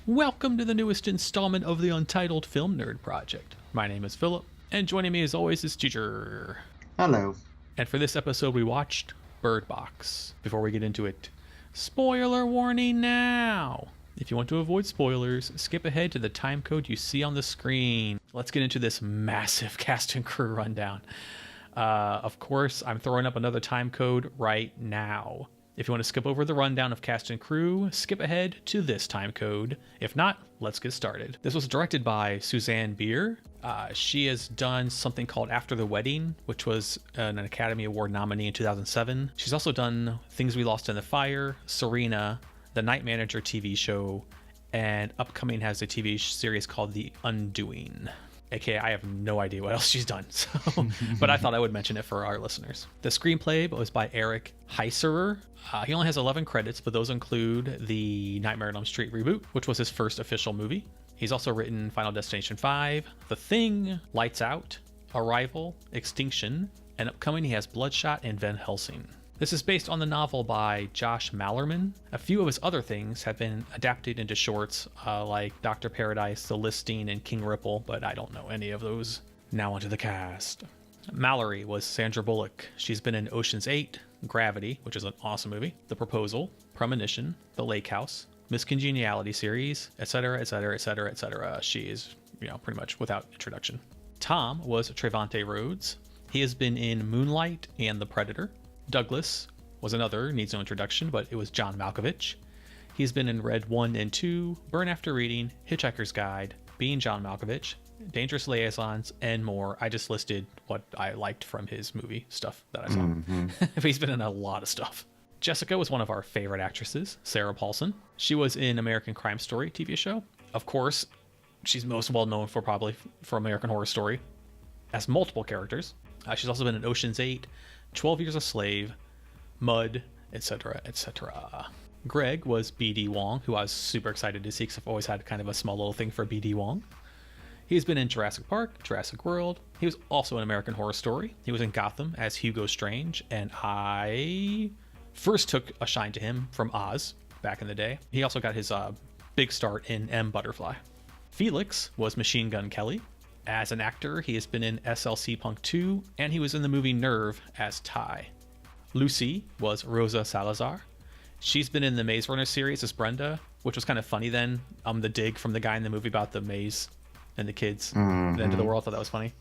Welcome to the newest installment of the Untitled Film Nerd Project. My name is Philip, and joining me as always is Teacher. Hello. And for this episode we watched Bird Box. Before we get into it, spoiler warning now! If you want to avoid spoilers, skip ahead to the time code you see on the screen. Let's get into this massive cast and crew rundown. Of course, I'm throwing up another time code right now. If you want to skip over the rundown of cast and crew, skip ahead to this time code. If not, let's get started. This was directed by Suzanne Bier. She has done something called After the Wedding, which was an Academy Award nominee in 2007. She's also done Things We Lost in the Fire, Serena, the Night Manager TV show, and upcoming has a TV series called The Undoing. AKA, I have no idea what else she's done, but I thought I would mention it for our listeners. The screenplay was by Eric Heiserer. He only has 11 credits, but those include the Nightmare on Elm Street reboot, which was his first official movie. He's also written Final Destination 5, The Thing, Lights Out, Arrival, Extinction, and upcoming he has Bloodshot and Van Helsing. This is based on the novel by Josh Malerman. A few of his other things have been adapted into shorts, like Dr. Paradise, The Listing, and King Ripple, but I don't know any of those. Now onto the cast. Mallory was Sandra Bullock. She's been in Ocean's 8, Gravity, which is an awesome movie, The Proposal, Premonition, The Lake House, Miss Congeniality series, etc., etc., etc., etc. She is, pretty much without introduction. Tom was Trevante Rhodes. He has been in Moonlight and The Predator. Douglas was another, needs no introduction, but it was John Malkovich. He's been in Red 1 and 2, Burn After Reading, Hitchhiker's Guide, Being John Malkovich, Dangerous Liaisons, and more. I just listed what I liked from his movie stuff that I saw. He's been in a lot of stuff. Jessica was one of our favorite actresses, Sarah Paulson. She was in American Crime Story TV show. Of course, she's most well known for probably for American Horror Story as multiple characters. She's also been in Ocean's 8, 12 Years a Slave, Mud, etc., etc. Greg was B.D. Wong, who I was super excited to see because I've always had kind of a small little thing for B.D. Wong. He's been in Jurassic Park, Jurassic World. He was also in American Horror Story. He was in Gotham as Hugo Strange, and I first took a shine to him from Oz back in the day. He also got his big start in M. Butterfly. Felix was Machine Gun Kelly. As an actor, he has been in SLC Punk 2, and he was in the movie Nerve as Ty. Lucy was Rosa Salazar. She's been in the Maze Runner series as Brenda, which was kind of funny then. The dig from the guy in the movie about the maze and the kids, the end of the world. I thought that was funny.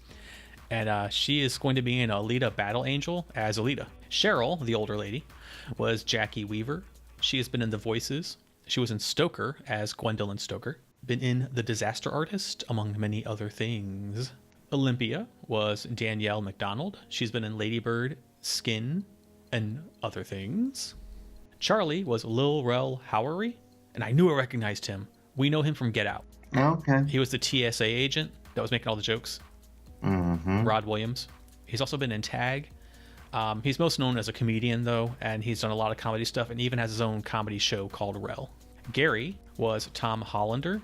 And she is going to be in Alita Battle Angel as Alita. Cheryl, the older lady, was Jackie Weaver. She has been in The Voices. She was in Stoker as Gwendolyn Stoker. Been in The Disaster Artist, among many other things. Olympia was Danielle McDonald. She's been in Lady Bird, Skin, and other things. Charlie was Lil Rel Howery, and I knew I recognized him. We know him from Get Out. Okay. He was the TSA agent that was making all the jokes. Rod Williams. He's also been in Tag. He's most known as a comedian, though, and he's done a lot of comedy stuff and even has his own comedy show called Rel. Gary was Tom Hollander.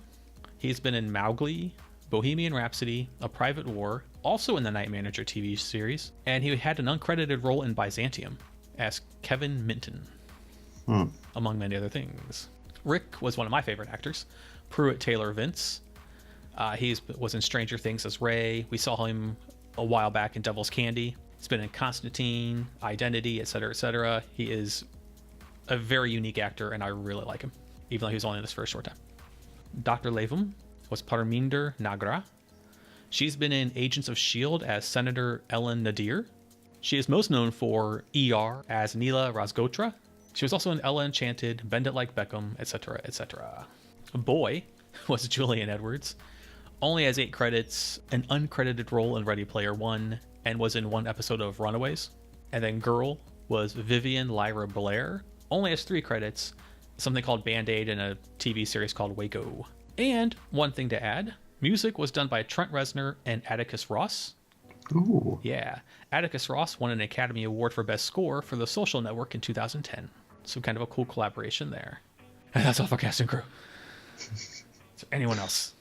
He's been in Mowgli, Bohemian Rhapsody, A Private War, also in the Night Manager TV series, and he had an uncredited role in Byzantium as Kevin Minton, among many other things. Rick was one of my favorite actors, Pruitt Taylor Vince. He was in Stranger Things as Ray. We saw him a while back in Devil's Candy. He's been in Constantine, Identity, etc., etc. He is a very unique actor, and I really like him, even though he was only in this for a short time. Dr. Latham was Parminder Nagra. She's been in Agents of S.H.I.E.L.D. as Senator Ellen Nadir. She is most known for ER as Neela Razgotra. She was also in Ella Enchanted, Bend It Like Beckham, etc., etc. Boy was Julian Edwards. Only has 8 credits, an uncredited role in Ready Player One, and was in 1 episode of Runaways. And then Girl was Vivian Lyra Blair. Only has 3 credits, something called Band-Aid, and a TV series called Waco. And one thing to add, music was done by Trent Reznor and Atticus Ross. Ooh. Yeah, Atticus Ross won an Academy Award for Best Score for The Social Network in 2010. So kind of a cool collaboration there. And that's all for cast and crew. Is there anyone else?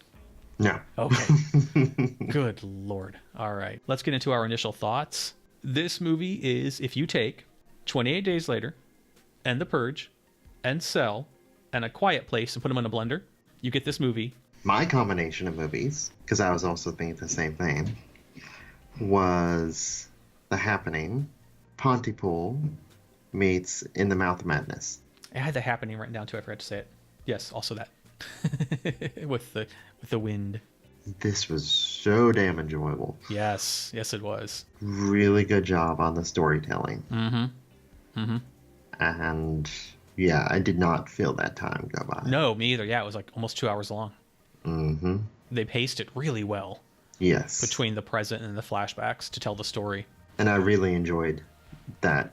No. Okay. Good Lord. All right. Let's get into our initial thoughts. This movie is, if you take 28 Days Later and The Purge and Cell and A Quiet Place and put them in a blender, You get this movie. My combination of movies, because I was also thinking the same thing, was The Happening, Pontypool meets In the Mouth of Madness. I had The Happening written down too. I forgot to say it. Yes, also that. with the wind. This was so damn enjoyable. Yes, it was. Really good job on the storytelling. Mm-hmm. And yeah, I did not feel that time go by. No, me either. Yeah, it was like almost 2 hours long. Mm-hmm. They paced it really well. Yes. Between the present and the flashbacks to tell the story. And I really enjoyed that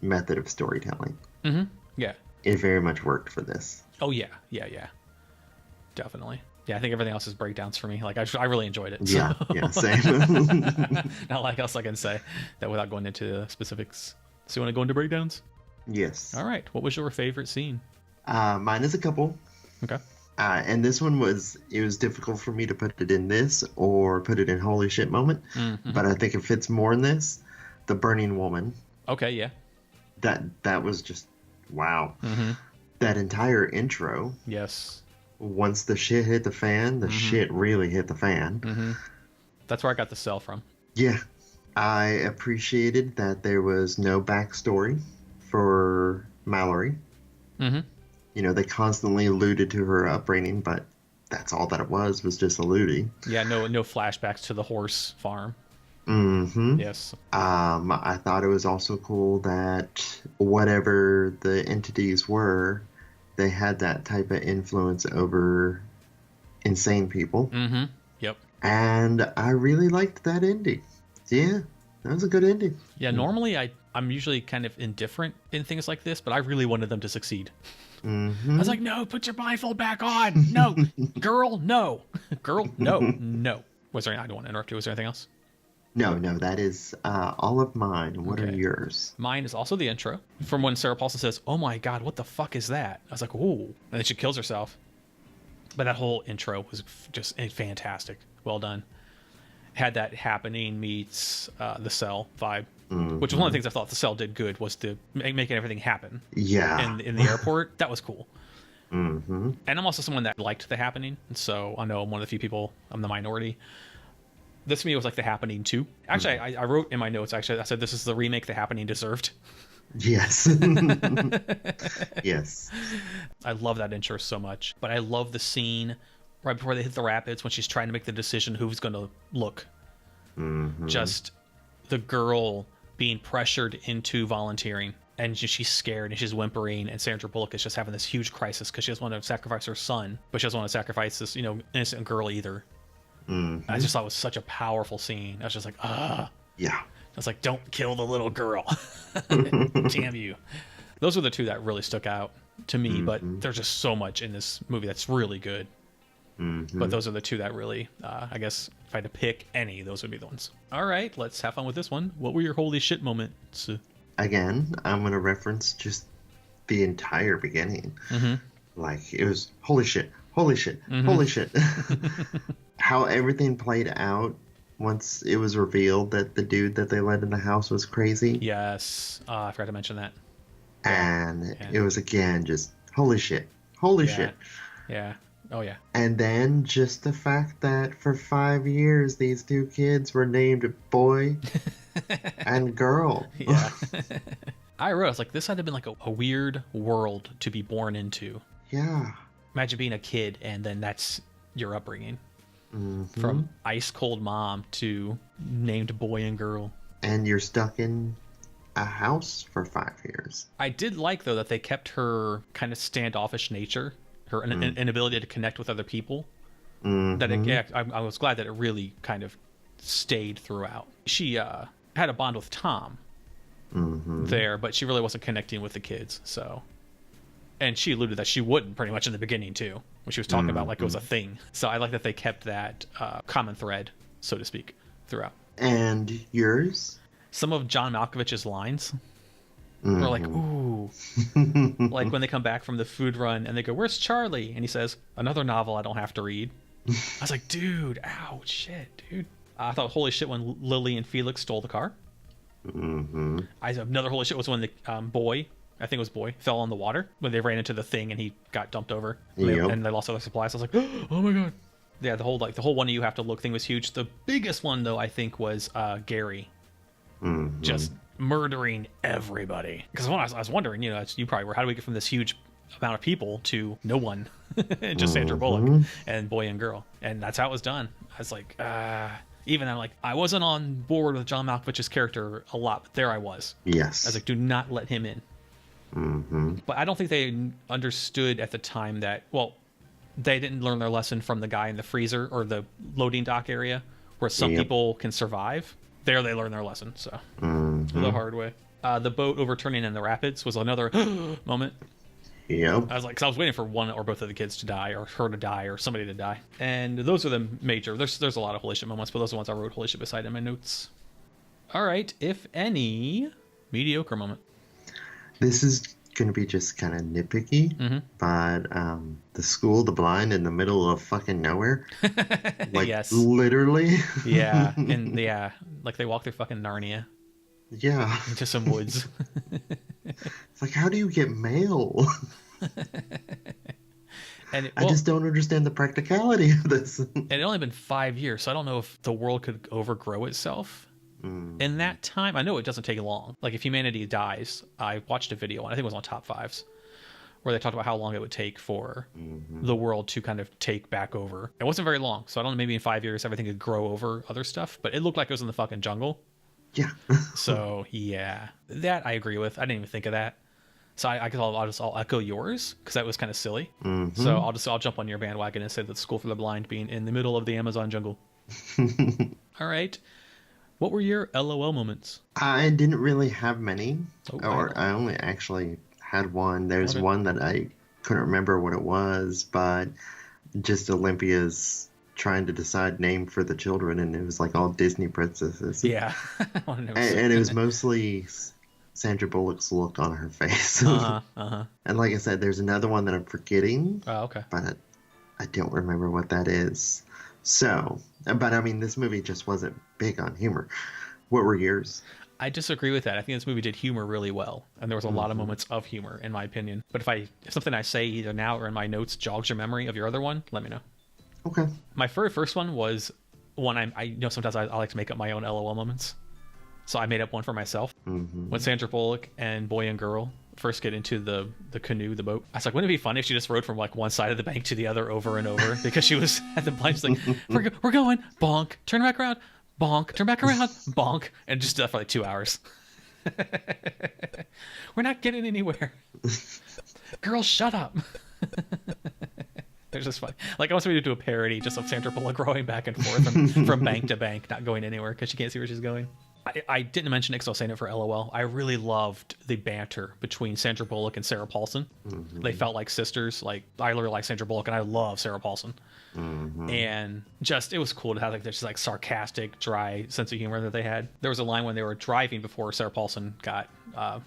method of storytelling. Mm-hmm. Yeah. It very much worked for this. Oh, yeah. Definitely. Yeah, I think everything else is breakdowns for me. Like, I really enjoyed it. So. Yeah, same. Not like else I can say that without going into the specifics. So you want to go into breakdowns? Yes. All right. What was your favorite scene? Mine is a couple. Okay. And this one was difficult for me to put it in this or put it in holy shit moment. Mm-hmm. But I think it fits more in this. The Burning Woman. Okay, yeah. That was just, wow. Mm-hmm. That entire intro. Yes. Once the shit hit the fan, the shit really hit the fan. Mm-hmm. That's where I got the cell from. Yeah. I appreciated that there was no backstory for Mallory. Mm-hmm. You know, they constantly alluded to her upbringing, but that's all that it was just alluding. Yeah, no flashbacks to the horse farm. Mm-hmm. Yes. I thought it was also cool that whatever the entities were, they had that type of influence over insane people. Mm-hmm. Yep. And I really liked that ending. Yeah, that was a good ending. Yeah, normally I'm usually kind of indifferent in things like this, but I really wanted them to succeed. Mm-hmm. I was like, no, put your blindfold back on. No, girl, no. Girl, no. Was there? I don't want to interrupt you. Was there anything else? No, that is all of mine. What are Okay. yours? Mine is also the intro from when Sarah Paulson says, "Oh my God, what the fuck is that?" I was like, "Ooh," and then she kills herself. But that whole intro was just fantastic. Well done. Had that Happening meets the Cell vibe, which was one of the things I thought the Cell did good was to making everything happen. Yeah. In the airport, that was cool. Mm-hmm. And I'm also someone that liked the Happening, and so I know I'm one of the few people. I'm the minority. This to me was like the Happening too. Actually, I wrote in my notes. Actually, I said this is the remake the Happening deserved. Yes. Yes. I love that intro so much, but I love the scene right before they hit the rapids when she's trying to make the decision who's going to look. Mm-hmm. Just the girl being pressured into volunteering, and she's scared and she's whimpering, and Sandra Bullock is just having this huge crisis because she doesn't want to sacrifice her son, but she doesn't want to sacrifice this, innocent girl either. Mm-hmm. I just thought it was such a powerful scene. I was just like, Yeah. I was like, don't kill the little girl. Damn you. Those were the two that really stuck out to me, but there's just so much in this movie that's really good. Mm-hmm. But those are the two that really, I guess, if I had to pick any, those would be the ones. All right, let's have fun with this one. What were your holy shit moments? Again, I'm going to reference just the entire beginning. Mm-hmm. Like, it was holy shit, holy shit, holy shit. How everything played out once it was revealed that the dude that they let in the house was crazy. Yes, I forgot to mention that. And Yeah. it was, again, just holy shit, holy shit. Yeah. Oh, yeah. And then just the fact that for 5 years these two kids were named boy and girl. Yeah. I was like, this had to have been like a weird world to be born into. Yeah. Imagine being a kid and then that's your upbringing. Mm-hmm. From ice cold mom to named boy and girl. And you're stuck in a house for 5 years. I did like, though, that they kept her kind of standoffish nature, her inability to connect with other people. Mm-hmm. I was glad that it really kind of stayed throughout. She had a bond with Tom there, but she really wasn't connecting with the kids. So, and she alluded that she wouldn't pretty much in the beginning too, when she was talking about like it was a thing. So I like that they kept that common thread, so to speak, throughout. And yours? Some of John Malkovich's lines were like, ooh. Like when they come back from the food run and they go, "Where's Charlie?" And he says, "Another novel I don't have to read." I was like, dude, ouch, shit, dude. I thought holy shit when Lily and Felix stole the car. Mm-hmm. Another holy shit was when the boy I think it was Boy, fell on the water when they ran into the thing and he got dumped over. Yep. And they lost all their supplies. I was like, oh my god. Yeah, the whole one of you have to look thing was huge. The biggest one though, I think, was Gary. Just murdering everybody. Because I was wondering, you know, you probably were, how do we get from this huge amount of people to no one? Just Sandra Bullock and boy and girl. And that's how it was done. I was like, even I'm like, I wasn't on board with John Malkovich's character a lot, but there I was. Yes. I was like, do not let him in. But I don't think they understood at the time that, well, they didn't learn their lesson from the guy in the freezer or the loading dock area where some people can survive. There they learned their lesson, so the hard way. The boat overturning in the rapids was another moment. Yep. I was like, 'cause I was waiting for one or both of the kids to die, or her to die, or somebody to die. And those are the major. There's a lot of holy shit moments, but those are the ones I wrote holy shit beside in my notes. All right, if any, mediocre moment. This is going to be just kind of nitpicky, but the school, the blind, in the middle of fucking nowhere. Like, yes. Literally. Yeah, and like they walk through fucking Narnia. Yeah. Into some woods. It's like, how do you get mail? And I just don't understand the practicality of this. And it only been 5 years, so I don't know if the world could overgrow itself. In that time, I know it doesn't take long. Like, if humanity dies, I watched a video, and I think it was on Top Fives, where they talked about how long it would take for the world to kind of take back over. It wasn't very long, so I don't know, maybe in 5 years everything could grow over other stuff, but it looked like it was in the fucking jungle. Yeah. So, yeah. That I agree with. I didn't even think of that. So I'll echo yours, because that was kind of silly. So I'll jump on your bandwagon and say that School for the Blind being in the middle of the Amazon jungle. All right. What were your LOL moments? I didn't really have many, I only actually had one. There's one that I couldn't remember what it was, but just Olympia's trying to decide name for the children, and it was like all Disney princesses. Yeah. and it was mostly Sandra Bullock's look on her face. And like I said, there's another one that I'm forgetting. Oh, okay. But I don't remember what that is. So, but I mean, this movie just wasn't big on humor. What were yours? I disagree with that. I think this movie did humor really well, and there was a lot of moments of humor, in my opinion. But if something I say either now or in my notes jogs your memory of your other one, let me know. Okay. My first one was one I know sometimes I like to make up my own LOL moments. So I made up one for myself. When Sandra Bullock and boy and girl first get into the canoe, the boat, I was like, wouldn't it be funny if she just rode from like one side of the bank to the other over and over? Because she was at the blind, she's like, we're going, bonk, turn back around, bonk, turn back around, bonk, and just did that for like 2 hours. We're not getting anywhere. Girl, shut up. It's just funny. Like, I want somebody to do a parody just of Sandra Bullock rowing back and forth from bank to bank, not going anywhere because she can't see where she's going. I didn't mention it because I was saying it for LOL. I really loved the banter between Sandra Bullock and Sarah Paulson. They felt like sisters. Like, I really like Sandra Bullock, and I love Sarah Paulson. And just, it was cool to have like this like sarcastic, dry sense of humor that they had. There was a line when they were driving before Sarah Paulson got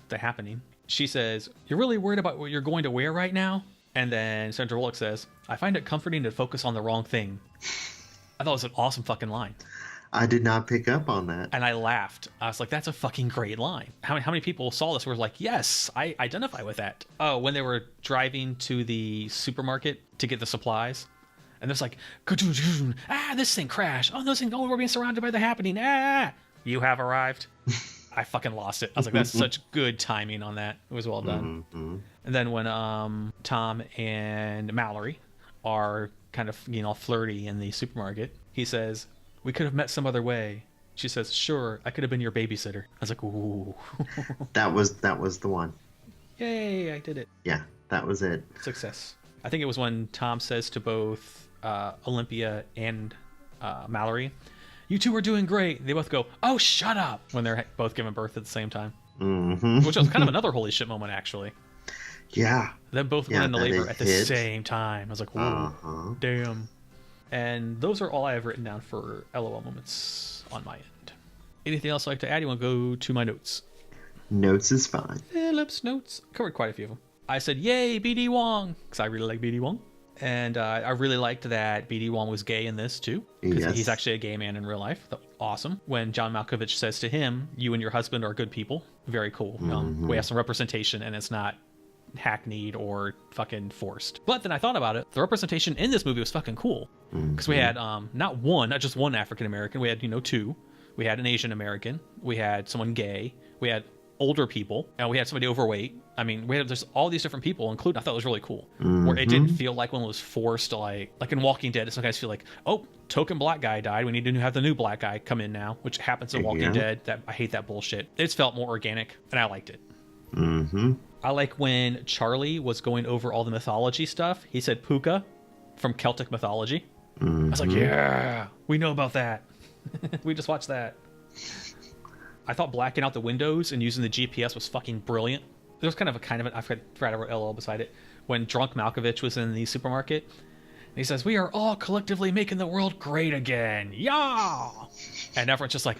the happening. She says, "You're really worried about what you're going to wear right now?" And then Sandra Bullock says, "I find it comforting to focus on the wrong thing." I thought it was an awesome fucking line. I did not pick up on that. And I laughed. I was like, that's a fucking great line. How many people saw this were like, yes, I identify with that. Oh, when they were driving to the supermarket to get the supplies. And there's like, this thing crashed. Oh, those things, we're being surrounded by the happening. You have arrived. I fucking lost it. I was like, that's such good timing on that. It was well done. And then when Tom and Mallory are kind of, flirty in the supermarket, he says, "We could have met some other way." She says, "Sure, I could have been your babysitter." I was like, ooh. That was the one. Yay, I did it. Yeah, that was it. Success. I think it was when Tom says to both Olympia and Mallory, "You two are doing great." They both go, "Oh, shut up," when they're both giving birth at the same time. Which was kind of another holy shit moment, actually. Yeah. Them both went into labor at the same time. I was like, whoa, damn. And those are all I have written down for LOL moments on my end. Anything else I'd like to add? You want to go to my notes? Notes is fine. Phillips notes. Covered quite a few of them. I said, yay, BD Wong, because I really like BD Wong. And I really liked that BD Wong was gay in this too, because he's actually a gay man in real life. Awesome. When John Malkovich says to him, "You and your husband are good people," very cool. We have some representation, and it's not hackneyed or fucking forced. But then I thought about it. The representation in this movie was fucking cool, because we had not just one African American. We had two. We had an Asian American. We had someone gay. We had older people, and we had somebody overweight. I mean, there's all these different people, including, I thought it was really cool, where it didn't feel like one was forced to like in Walking Dead, some guys feel like, oh, token black guy died, we need to have the new black guy come in now, which happens in Walking Dead. That I hate that bullshit. It's felt more organic, and I liked it. I like when Charlie was going over all the mythology stuff. He said puka from Celtic mythology. I was like, yeah, we know about that. We just watched that. I thought blacking out the windows and using the GPS was fucking brilliant. There was kind of an, I forgot I wrote LL beside it, when drunk Malkovich was in the supermarket. And he says, "We are all collectively making the world great again. Yeah!" And everyone's just like,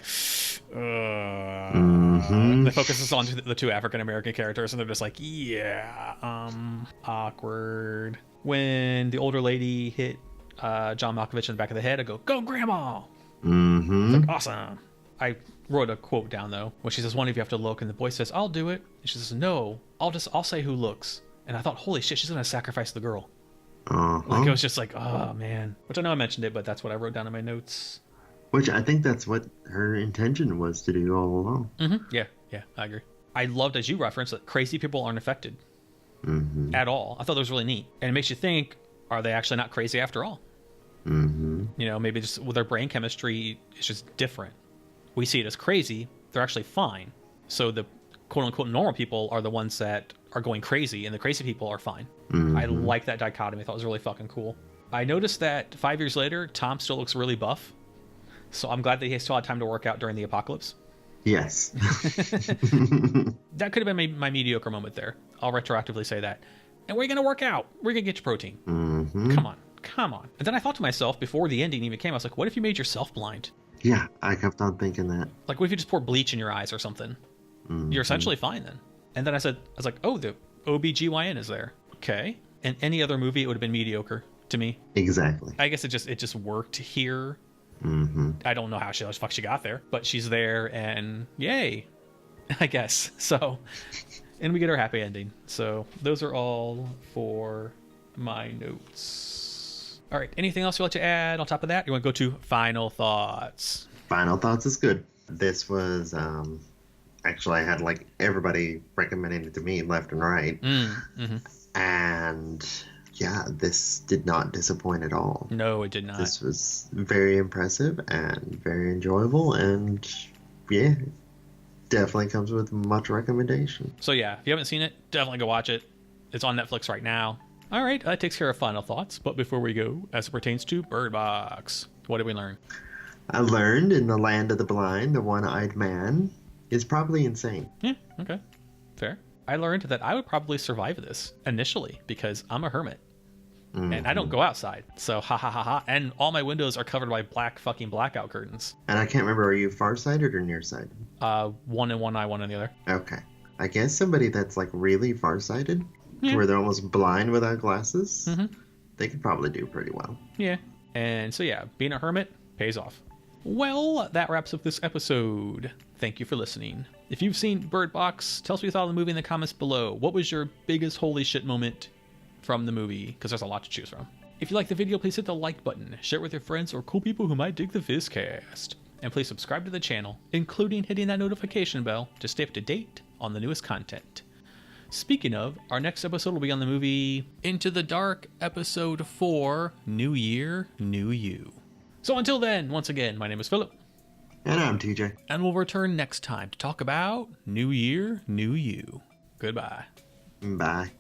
The focus is on the two African-American characters, and they're just like, yeah, awkward. When the older lady hit John Malkovich in the back of the head, I go, "Go, Grandma!" It's like, awesome. I wrote a quote down though, when she says, "One of you have to look," and the boy says, "I'll do it." And she says, "No, I'll say who looks." And I thought, holy shit, she's gonna sacrifice the girl. Like, it was just like, oh man. Which I know I mentioned it, but that's what I wrote down in my notes. Which I think that's what her intention was to do all along. Yeah, I agree. I loved, as you referenced, that crazy people aren't affected at all. I thought that was really neat, and it makes you think, are they actually not crazy after all? You know, maybe just with their brain chemistry, it's just different. We see it as crazy, they're actually fine. So the quote-unquote normal people are the ones that are going crazy, and the crazy people are fine. I like that dichotomy. I thought it was really fucking cool. I noticed that 5 years later, Tom still looks really buff. So I'm glad that he still had time to work out during the apocalypse. Yes. That could have been my mediocre moment there. I'll retroactively say that. And we're going to work out. We're going to get your protein. Come on. And then I thought to myself, before the ending even came, I was like, what if you made yourself blind? Yeah, I kept on thinking that. Like, what if you just pour bleach in your eyes or something? You're essentially fine then. And then I was like, oh, the OBGYN is there. Okay. In any other movie, it would have been mediocre to me. Exactly. I guess it just worked here. I don't know how the fuck she got there, but she's there, and yay, I guess. So, and we get our happy ending. So those are all for my notes. All right. Anything else you'd like to add on top of that? You want to go to final thoughts? Final thoughts is good. This was actually, I had like everybody recommending it to me left and right, and yeah, this did not disappoint at all. No, it did not. This was very impressive and very enjoyable, and yeah, definitely comes with much recommendation. So yeah, if you haven't seen it, definitely go watch it. It's on Netflix right now. All right, that takes care of final thoughts. But before we go, as it pertains to Bird Box, what did we learn? I learned in the land of the blind, the one-eyed man is probably insane. Yeah, okay. Fair. I learned that I would probably survive this initially because I'm a hermit. And I don't go outside, so ha ha ha ha. And all my windows are covered by black fucking blackout curtains. And I can't remember, are you farsighted or nearsighted? One in one eye, one in the other. Okay. I guess somebody that's like really farsighted, where they're almost blind without glasses, they could probably do pretty well. Yeah. And so yeah, being a hermit pays off. Well, that wraps up this episode. Thank you for listening. If you've seen Bird Box, tell us what you thought of the movie in the comments below. What was your biggest holy shit moment from the movie? Because there's a lot to choose from. If you like the video, please hit the like button, share it with your friends or cool people who might dig the Fizzcast. And please subscribe to the channel, including hitting that notification bell to stay up to date on the newest content. Speaking of, our next episode will be on the movie Into the Dark, Episode 4, New Year, New You. So until then, once again, my name is Philip. And I'm TJ. And we'll return next time to talk about New Year, New You. Goodbye. Bye.